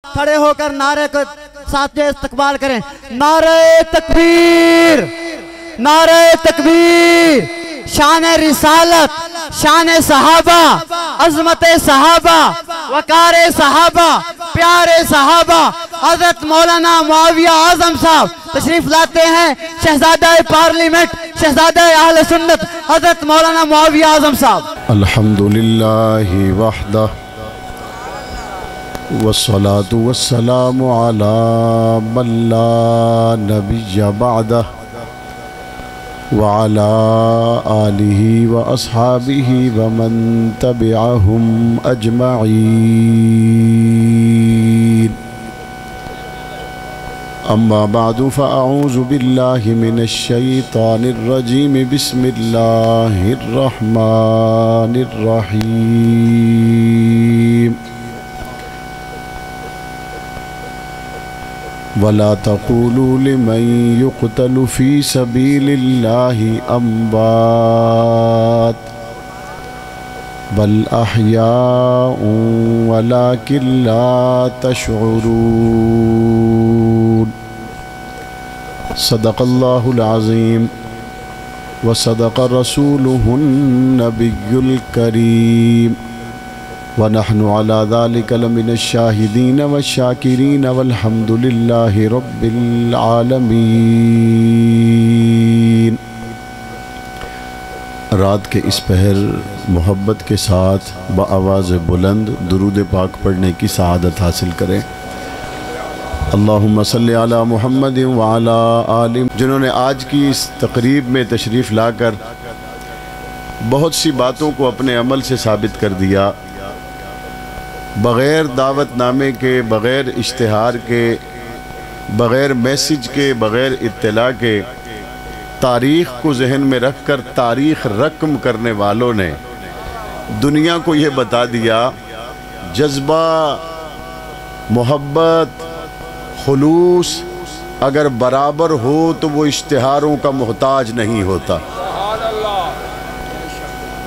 کھڑے ہو کر نعرے کو ساتھ استقبال کریں۔ نعرہ تکبیر، نعرہ تکبیر، شان رسالت، شان صحابہ، عظمت صحابہ، وقار صحابہ، پیارے صحابہ۔ حضرت مولانا معاویہ اعظم صاحب تشریف لاتے ہیں، شہزادہ پارلیمنٹ، شہزادہ اہل سنت حضرت مولانا معاویہ اعظم صاحب۔ الحمدللہ وحدہ والصلاة والسلام على من لا نبی بعدہ وعلى آلہ واصحابہ ومن تبعہم اجمعین۔ اما بعد فاعوذ باللہ من الشیطان الرجیم، بسم اللہ الرحمن الرحیم۔ وَلَا تَقُولُوا لِمَنْ يُقْتَلُ فِي سَبِيلِ اللَّهِ أَمْوَاتٌ بَلْ أَحْيَاءٌ وَلَكِنْ لَا تَشْعُرُونَ۔ صدق اللہ العظیم وصدق رسولہ النبی الکریم، ونحن على ذلك لمن الشاہدین والشاکرین والحمد للہ رب العالمین۔ رات کے اس پہر محبت کے ساتھ بآواز بلند درود پاک پڑھنے کی سعادت حاصل کریں۔ اللہم صلی علی محمد وعلی آل، جنہوں نے آج کی اس تقریب میں تشریف لا کر بہت سی باتوں کو اپنے عمل سے ثابت کر دیا، بغیر دعوت نامے کے، بغیر اشتہار کے، بغیر میسج کے، بغیر اطلاع کے، تاریخ کو ذہن میں رکھ کر تاریخ رقم کرنے والوں نے دنیا کو یہ بتا دیا، جذبہ، محبت، خلوص اگر برابر ہو تو وہ اشتہاروں کا محتاج نہیں ہوتا۔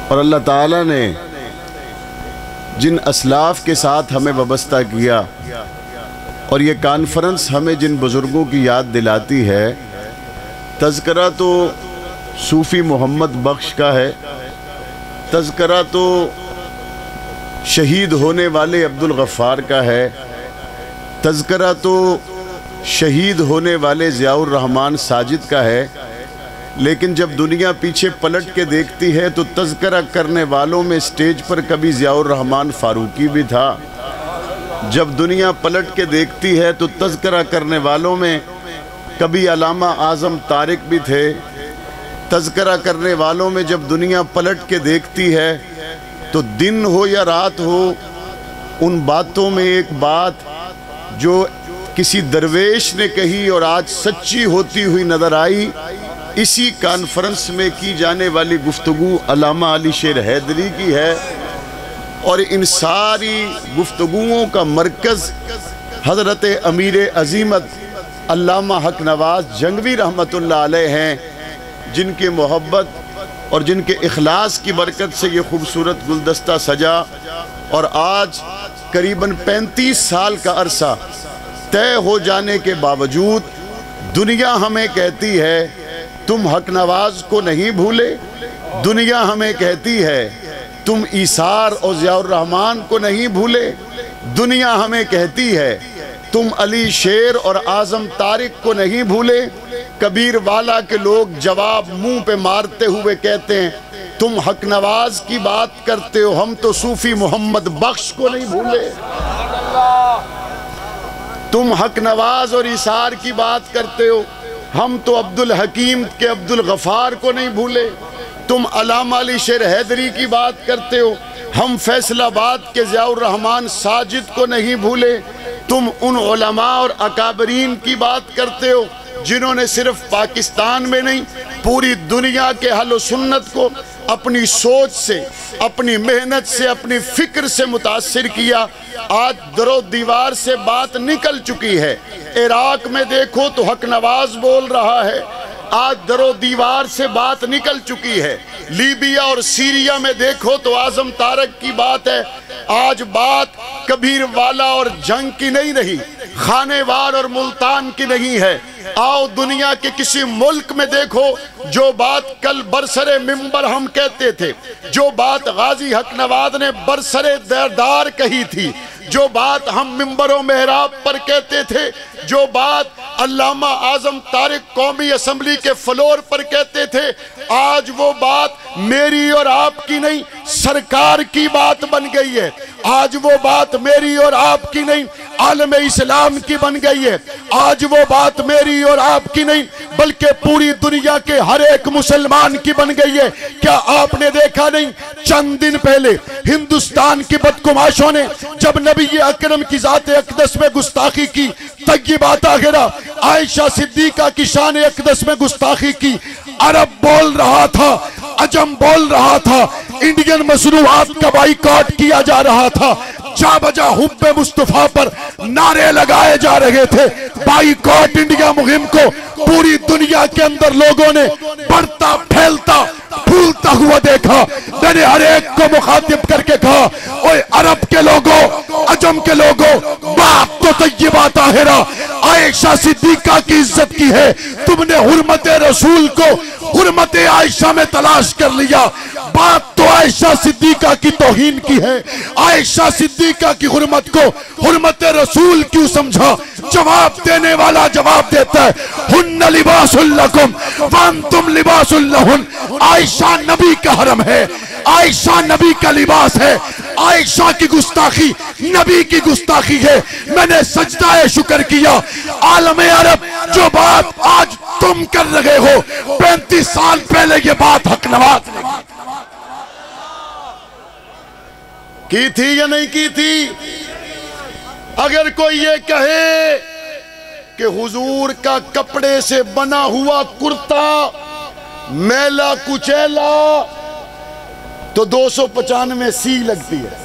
اور اللہ تعالیٰ نے جن اسلاف کے ساتھ ہمیں وابستہ کیا، اور یہ کانفرنس ہمیں جن بزرگوں کی یاد دلاتی ہے، تذکرہ تو صوفی محمد بخش کا ہے، تذکرہ تو شہید ہونے والے عبدالغفار کا ہے، تذکرہ تو شہید ہونے والے ضیاء الرحمن ساجد کا ہے، لیکن جب دنیا پیچھے پلٹ کے دیکھتی ہے تو تذکرہ کرنے والوں میں سٹیج پر کبھی ضیاء الرحمن فاروقی بھی تھا، جب دنیا پلٹ کے دیکھتی ہے تو تذکرہ کرنے والوں میں کبھی علامہ اعظم طارق بھی تھے، تذکرہ کرنے والوں میں جب دنیا پلٹ کے دیکھتی ہے تو دن ہو یا رات ہو، ان باتوں میں ایک بات جو کسی درویش نے کہی اور آج سچی ہوتی ہوئی نظر آئی، اسی کانفرنس میں کی جانے والی گفتگو علامہ علی شیر حیدری کی ہے، اور ان ساری گفتگوؤں کا مرکز حضرت امیر عظیمت علامہ حق نواز جنگوی رحمۃ اللہ علیہ ہیں، جن کے محبت اور جن کے اخلاص کی برکت سے یہ خوبصورت گلدستہ سجا، اور آج قریباً 35 سال کا عرصہ طے ہو جانے کے باوجود دنیا ہمیں کہتی ہے تم حق نواز کو نہیں بھولے، دنیا ہمیں کہتی ہے تم ایثار اور ضیاء الرحمن کو نہیں بھولے، دنیا ہمیں کہتی ہے تم علی شیر اور اعظم طارق کو نہیں بھولے۔ کبیر والا کے لوگ جواب منہ پہ مارتے ہوئے کہتے ہیں تم حق نواز کی بات کرتے ہو، ہم تو صوفی محمد بخش کو نہیں بھولے۔ تم حق نواز اور ایثار کی بات کرتے ہو، ہم تو عبدالحکیم کے عبدالغفار کو نہیں بھولے۔ تم علامہ علی شیر حیدری کی بات کرتے ہو، ہم فیصل آباد کے ضیاء الرحمن ساجد کو نہیں بھولے۔ تم ان علماء اور اکابرین کی بات کرتے ہو جنہوں نے صرف پاکستان میں نہیں، پوری دنیا کے اہل سنت کو اپنی سوچ سے، اپنی محنت سے، اپنی فکر سے متاثر کیا۔ آج در و دیوار سے بات نکل چکی ہے، عراق میں دیکھو تو حق نواز بول رہا ہے، آج در و دیوار سے بات نکل چکی ہے، لیبیا اور سیریا میں دیکھو تو اعظم طارق کی بات ہے. آج بات کبیر والا اور جنگ کی نہیں رہی, خانے وار اور ملتان کی نہیں ہے. آؤ دنیا کے کسی ملک میں دیکھو جو بات کل برسر منبر ہم کہتے تھے, جو بات غازی حق نواد نے برسر دردار کہی تھی, جو بات ہم منبر و محراب پر کہتے تھے, جو بات علامہ اعظم طارق قومی اسمبلی کے فلور پر کہتے تھے, آج وہ بات میری اور آپ کی نہیں سرکار کی بات بن گئی ہے. آج وہ بات میری اور آپ کی نہیں عالم اسلام کی بن گئی ہے. آج وہ بات میری اور آپ کی نہیں بلکہ پوری دنیا کے ہر ایک مسلمان کی بن گئی ہے. کیا آپ نے دیکھا نہیں چند دن پہلے ہندوستان کی بدگماشوں نے جب نبی اکرم کی ذات اقدس میں گستاخی کی, طیبہ طاہرہ عائشہ صدیقہ کی شان اقدس میں گستاخی کی, عرب بول رہا تھا, عجم بول رہا تھا, انڈین مصنوعات کا بائیکاٹ کیا جا رہا تھا, جا بجا حب مصطفیٰ پر نعرے لگائے جا رہے تھے. بائیکاٹ انڈیا مہم کو پوری دنیا کے اندر لوگوں نے بڑھتا پھیلتا پھولتا ہوا دیکھا. میں نے ہر ایک کو مخاطب کر کے کہا, اوے عرب کے لوگوں, عجم کے لوگوں, بات تو طیبہ طاہرہ عائشہ صدیقہ کی عزت کی ہے, تم نے حرمت رسول کو حرمت عائشہ میں تلاش کر لیا. بات تو عائشہ صدیقہ کی توہین کی ہے, عائشہ صدیقہ کی حرمت کو حرمت رسول کیوں سمجھا؟ جواب دینے والا جواب دیتا ہے, ہن لباس لکم وانتم لباس لہن. عائشہ نبی کا حرم ہے, عائشہ نبی کا لباس ہے, عائشہ کی گستاخی نبی کی گستاخی ہے. میں نے سجدہ شکر کیا, عالم عرب جو بات آج تم کر رہے ہو 35 سال پہلے یہ بات حق نواز نے کی تھی یا نہیں کی تھی؟ اگر کوئی یہ کہے کہ حضور کا کپڑے سے بنا ہوا کرتا میلا کچیلا تو 295 سی لگتی ہے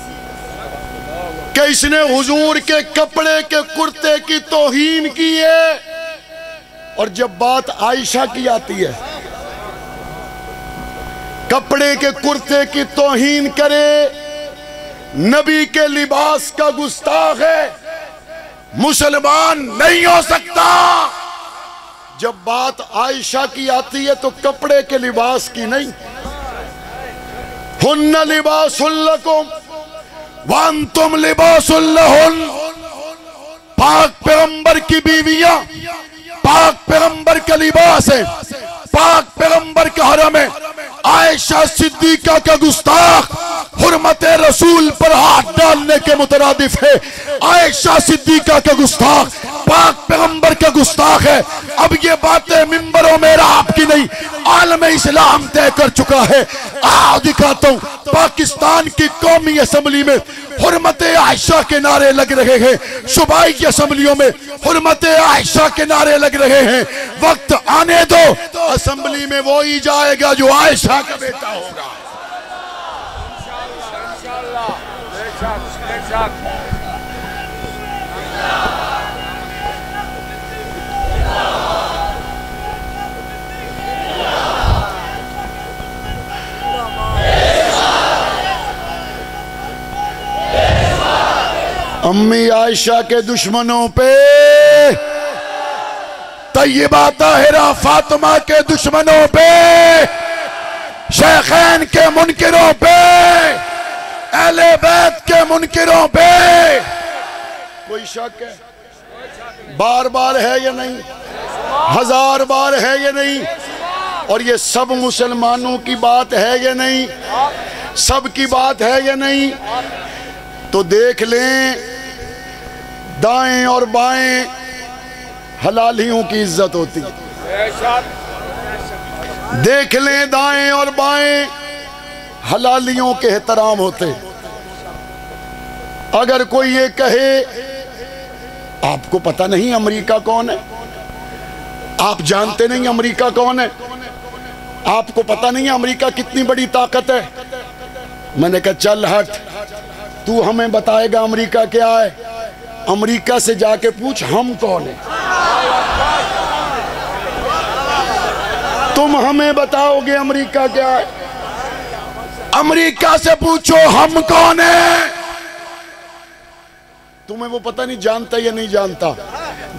کہ اس نے حضور کے کپڑے کے کرتے کی توہین کی ہے. اور جب بات عائشہ کی آتی ہے, کپڑے کے کرتے کی توہین کرے, نبی کے لباس کا گستاخ ہے, مسلمان نہیں ہو سکتا. جب بات عائشہ کی آتی ہے تو کپڑے کے لباس کی نہیں. ہن لباس لکم وانتم لباس لہن. پاک پیغمبر کی بیویاں پاک پیغمبر کا لباس ہے, پاک پیغمبر کا حرم ہے. عائشہ صدیقہ کا گستاخ حرمت رسول پر ہاتھ ڈالنے کے مترادف ہے. عائشہ صدیقہ کا گستاخ پاک پیغمبر کا گستاخ ہے. اب یہ باتیں منبروں میں آپ کی نہیں, عالم اسلام طے کر چکا ہے. دکھاتا ہوں, پاکستان کی قومی اسمبلی میں حرمت عائشہ کے نعرے لگ رہے ہیں, صوبائی اسمبلیوں میں حرمت عائشہ کے نعرے لگ رہے ہیں. وقت آنے دو, اسمبلی میں وہی جائے گا جو عائشہ کا بیٹا ہوگا. امی عائشہ کے دشمنوں پہ, طیبہ طاہرہ فاطمہ کے دشمنوں پہ, شیخین کے منکروں پہ, اہل بیت کے منکروں پہ کوئی شک ہے؟ بار بار ہے یا نہیں؟ 1000 بار ہے یا نہیں؟ اور یہ سب مسلمانوں کی بات ہے یا نہیں؟ سب کی بات ہے یا نہیں؟ تو دیکھ لیں, دائیں اور بائیں حلالیوں کی عزت ہوتی. دیکھ لیں دائیں اور بائیں حلالیوں کے احترام ہوتے. اگر کوئی یہ کہے آپ کو پتہ نہیں امریکہ کون ہے, آپ جانتے نہیں امریکہ کون ہے, آپ کو پتہ نہیں امریکہ کتنی بڑی طاقت ہے, میں نے کہا چل ہٹ, تو ہمیں بتائے گا امریکہ کیا ہے؟ امریکہ سے جا کے پوچھ ہم کون ہیں. تم ہمیں بتاؤ گے امریکہ کیا ہے؟ امریکہ سے پوچھو ہم کون ہیں، تمہیں وہ پتہ نہیں جانتا یا نہیں جانتا،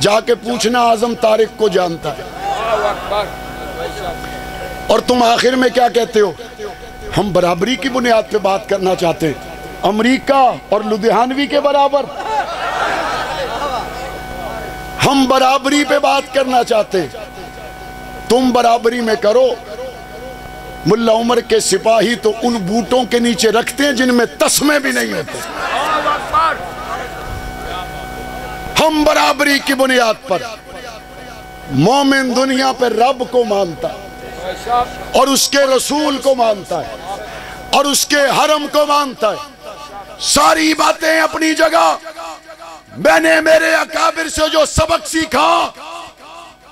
جا کے پوچھنا اعظم طارق کو جانتا ہے۔ اور تم آخر میں کیا کہتے ہو؟ ہم برابری کی بنیاد پہ بات کرنا چاہتے ہیں، امریکہ اور لدھیانوی کے برابر، ہم برابری پہ بات کرنا چاہتے ہیں، تم برابری میں کرو۔ ملا عمر کے سپاہی تو ان بوٹوں کے نیچے رکھتے ہیں جن میں تسمے بھی نہیں ہوتے۔ ہم برابری کی بنیاد پر، مومن دنیا پہ رب کو مانتا ہے اور اس کے رسول کو مانتا ہے اور اس کے حرم کو مانتا ہے، ساری باتیں اپنی جگہ۔ میں نے میرے اکابر سے جو سبق سیکھا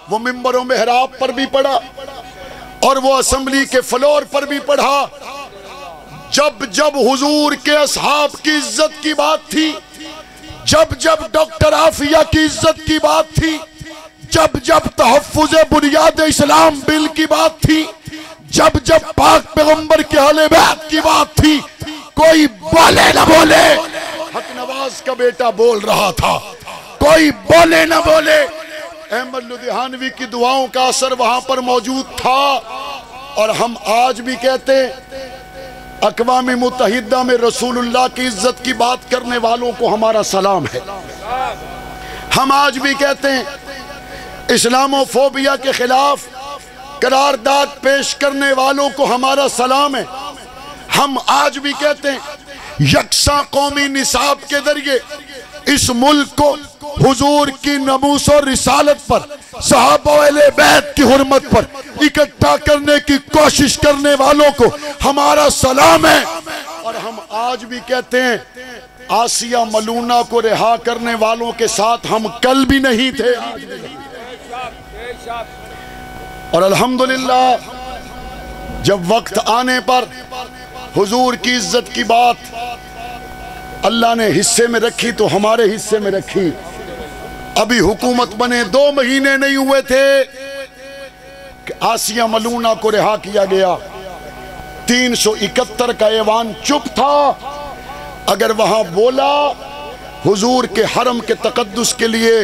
وہ ممبر و محراب پر بھی پڑھا اور وہ اسمبلی کے فلور پر بھی پڑھا۔ جب جب حضور کے اصحاب کی عزت کی بات تھی، جب جب ڈاکٹر عافیہ کی عزت کی بات تھی، جب جب تحفظ بنیاد اسلام بل کی بات تھی، جب جب پاک پیغمبر کے اہل بیت کی بات تھی، کوئی بولے نہ بولے، حق نواز کا بیٹا بول رہا تھا، کوئی بولے نہ بولے۔ احمد لدھیانوی کی دعاؤں کا اثر وہاں پر موجود تھا۔ اور ہم آج بھی کہتے ہیں اقوام متحدہ میں رسول اللہ کی عزت کی بات کرنے والوں کو ہمارا سلام ہے۔ ہم آج بھی کہتے ہیں اسلامو فوبیا کے خلاف قرارداد پیش کرنے والوں کو ہمارا سلام ہے۔ ہم آج بھی کہتے ہیں یکساں قومی نصاب کے ذریعے اس ملک کو حضور کی ناموس اور رسالت پر، صحابہ اہل بیت کی حرمت پر اکٹھا کرنے کی کوشش کرنے والوں کو ہمارا سلام ہے۔ اور ہم آج بھی کہتے ہیں آسیہ ملونہ کو رہا کرنے والوں کے ساتھ ہم کل بھی نہیں تھے، اور الحمدللہ جب وقت آنے پر حضور کی عزت کی بات اللہ نے حصے میں رکھی تو ہمارے حصے میں رکھی۔ ابھی حکومت بنے 2 مہینے نہیں ہوئے تھے کہ آسیہ ملونہ کو رہا کیا گیا۔ 371 کا ایوان چپ تھا، اگر وہاں بولا حضور کے حرم کے تقدس کے لیے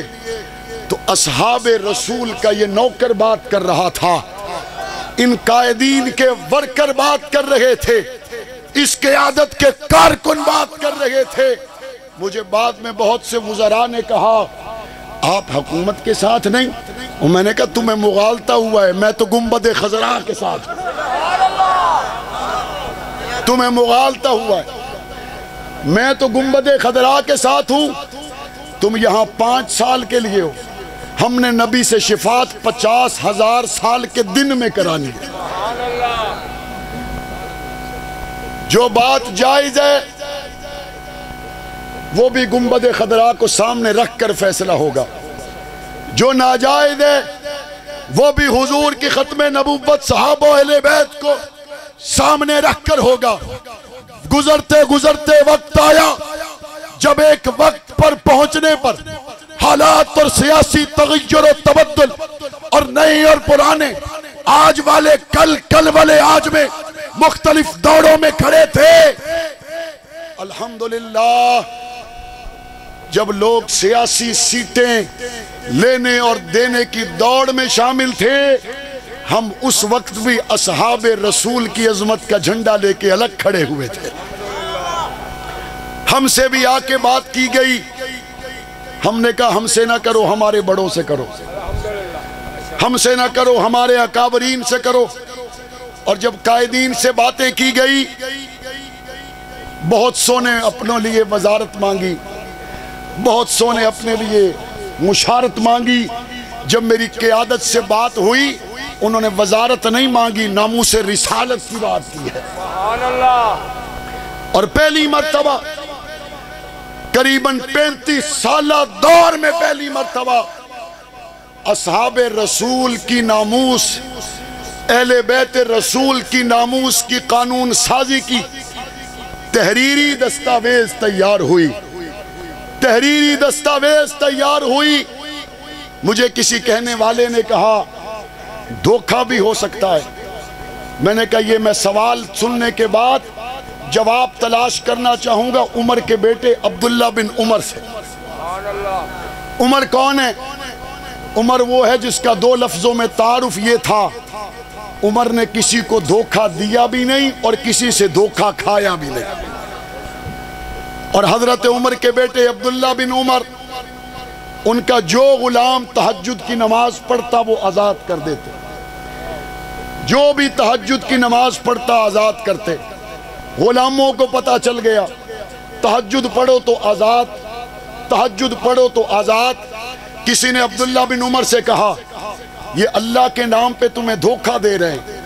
تو اصحاب رسول کا یہ نوکر بات کر رہا تھا، ان قائدین کے ورکر بات کر رہے تھے، اس قیادت کے کارکن بات کر رہے تھے۔ مجھے بعد میں بہت سے وزراء نے کہا آپ حکومت کے ساتھ نہیں، اور میں نے کہا تمہیں مغالطہ ہوا ہے، میں تو گنبد خضراء کے ساتھ ہوں، تمہیں مغالطہ ہوا ہے، میں تو گنبد خضراء کے ساتھ ہوں، تم یہاں 5 سال کے لیے ہو، ہم نے نبی سے شفاعت 50,000 سال کے دن میں کرانی ہے۔ جو بات جائز ہے وہ بھی گنبد خضراء کو سامنے رکھ کر فیصلہ ہوگا، جو ناجائز ہے وہ بھی حضور کی ختم نبوت صحابہ اہل بیت کو سامنے رکھ کر ہوگا۔ گزرتے گزرتے وقت آیا جب ایک وقت پر پہنچنے پر حالات اور سیاسی تغیر و تبدل اور نئے اور پرانے، آج والے کل، کل والے آج میں مختلف دوروں میں کھڑے تھے۔ الحمدللہ جب لوگ سیاسی سیٹیں لینے اور دینے کی دوڑ میں شامل تھے، ہم اس وقت بھی اصحاب رسول کی عظمت کا جھنڈا لے کے الگ کھڑے ہوئے تھے۔ ہم سے بھی آ کے بات کی گئی، ہم نے کہا ہم سے نہ کرو، ہمارے بڑوں سے کرو، ہم سے نہ کرو، ہمارے اکابرین سے کرو۔ اور جب قائدین سے باتیں کی گئی، بہت سو نے اپنے لیے وزارت مانگی، بہت سو نے اپنے لیے مشارت مانگی۔ جب میری قیادت سے بات ہوئی انہوں نے وزارت نہیں مانگی، ناموس رسالت کی بات کی ہے۔ اور پہلی مرتبہ قریباً 35 سالہ دور میں پہلی مرتبہ اصحاب رسول کی ناموس، اہل بیت رسول کی ناموس کی قانون سازی کی تحریری دستاویز تیار ہوئی، تحریری دستاویز تیار ہوئی۔ مجھے کسی کہنے والے نے کہا دھوکہ بھی ہو سکتا ہے، میں نے کہا یہ میں سوال سننے کے بعد جواب تلاش کرنا چاہوں گا عمر کے بیٹے عبداللہ بن عمر سے۔ عمر کون ہے؟ عمر وہ ہے جس کا 2 لفظوں میں تعارف یہ تھا، عمر نے کسی کو دھوکہ دیا بھی نہیں اور کسی سے دھوکہ کھایا بھی نہیں۔ اور حضرت عمر کے بیٹے عبداللہ بن عمر، ان کا جو غلام تہجد کی نماز پڑھتا وہ آزاد کر دیتے، جو بھی تہجد کی نماز پڑھتا آزاد کرتے۔ غلاموں کو پتہ چل گیا تہجد پڑھو تو آزاد، تہجد پڑھو تو آزاد۔ کسی نے عبداللہ بن عمر سے کہا یہ اللہ کے نام پہ تمہیں دھوکہ دے رہے ہیں،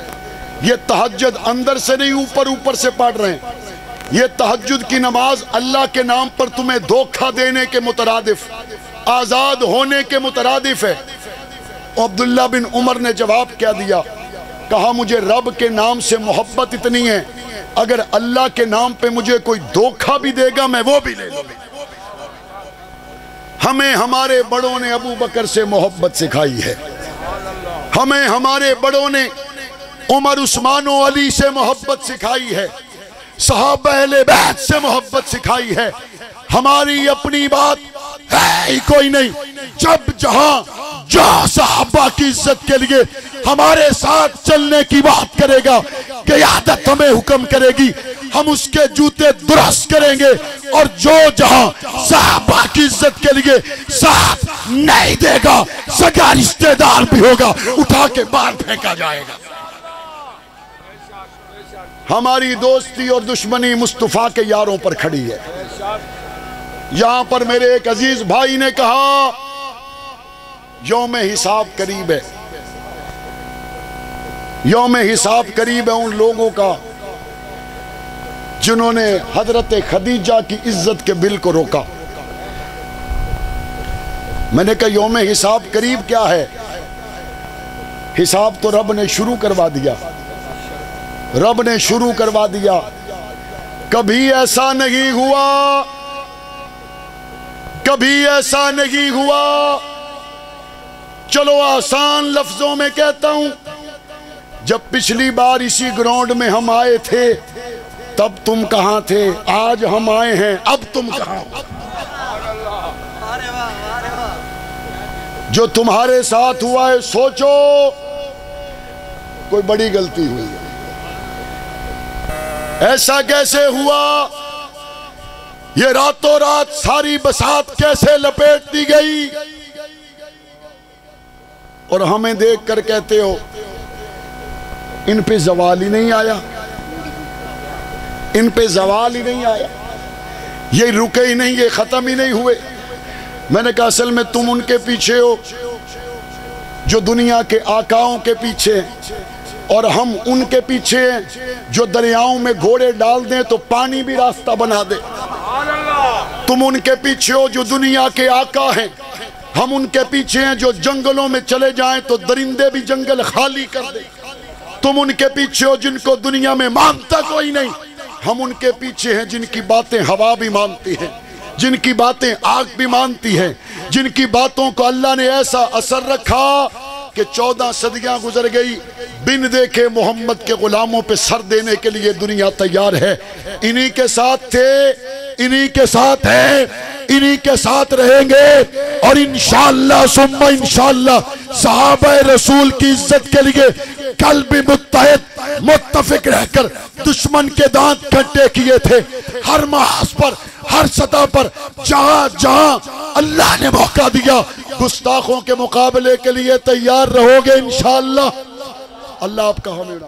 یہ تہجد اندر سے نہیں اوپر سے پڑھ رہے ہیں، یہ تہجد کی نماز اللہ کے نام پر تمہیں دھوکہ دینے کے مترادف، آزاد ہونے کے مترادف ہے۔ عبداللہ بن عمر نے جواب کیا دیا؟ کہا مجھے رب کے نام سے محبت اتنی ہے، اگر اللہ کے نام پہ مجھے کوئی دھوکہ بھی دے گا میں وہ بھی لے لوں۔ ہمیں ہمارے بڑوں نے ابو بکر سے محبت سکھائی ہے، ہمیں ہمارے بڑوں نے عمر عثمان و علی سے محبت سکھائی ہے، صحابہ اہل بیت سے محبت سکھائی ہے۔ ہماری اپنی بات ہے ہی کوئی نہیں، جب جہاں صحابہ کی عزت کے لیے ہمارے ساتھ چلنے کی بات کرے گا، قیادت ہمیں حکم کرے گی، ہم اس کے جوتے درست کریں گے، اور جو جہاں صحابہ کی عزت کے لیے ساتھ نہیں دے گا، سگا رشتہ دار بھی ہوگا، اٹھا کے باہر پھینکا جائے گا۔ ہماری دوستی اور دشمنی مصطفیٰ کے یاروں پر کھڑی ہے۔ یہاں پر میرے ایک عزیز بھائی نے کہا یوم حساب قریب ہے، یوم حساب قریب ہے ان لوگوں کا جنہوں نے حضرت خدیجہ کی عزت کے بل کو روکا۔ میں نے کہا یوم حساب قریب کیا ہے؟ حساب تو رب نے شروع کروا دیا، رب نے شروع کروا دیا۔ کبھی ایسا نہیں ہوا، کبھی ایسا نہیں ہوا، چلو آسان لفظوں میں کہتا ہوں، جب پچھلی بار اسی گراؤنڈ میں ہم آئے تھے تب تم کہاں تھے؟ آج ہم آئے ہیں، اب تم کہاں ہو؟ جو تمہارے ساتھ ہوا ہے سوچو کوئی بڑی غلطی ہوئی ہے۔ ایسا کیسے ہوا؟ یہ راتوں رات ساری بساط کیسے لپیٹ دی گئی؟ اور ہمیں دیکھ کر کہتے ہو ان پہ زوال ہی نہیں آیا، ان پہ زوال ہی نہیں آیا، یہ رکے ہی نہیں، یہ ختم ہی نہیں ہوئے۔ میں نے کہا اصل میں تم ان کے پیچھے ہو جو دنیا کے آقاؤں کے پیچھے ہیں، اور ہم ان کے پیچھے ہیں جو دریاؤں میں گھوڑے ڈال دیں تو پانی بھی راستہ بنا دے۔ تم ان کے پیچھے ہو جو دنیا کے آقا ہیں، ہم ان کے پیچھے ہیں جو جنگلوں میں چلے جائیں تو درندے بھی جنگل خالی کر دیں۔ تم ان کے پیچھے ہو جن کو دنیا میں مانتا کوئی نہیں، ہم ان کے پیچھے ہیں جن کی باتیں ہوا بھی مانتی ہیں، جن کی باتیں آگ بھی مانتی ہیں، جن کی باتوں کو اللہ نے ایسا اثر رکھا کہ 14 صدیاں گزر گئی، بن دیکھے محمد کے غلاموں پہ سر دینے کے لیے دنیا تیار ہے۔ انہی کے ساتھ تھے، انہی کے ساتھ ہیں، انہی کے ساتھ رہیں گے، اور انشاءاللہ ثم انشاءاللہ صحابہ رسول کی عزت کے لیے کل بھی متحد متفق رہ کر دشمن کے دانت کھٹے کیے تھے۔ ہر محاذ پر، ہر سطح پر، جہاں جہاں اللہ نے موقع دیا، گستاخوں کے مقابلے کے لیے تیار رہو گے انشاءاللہ۔ اللہ آپ کا حامد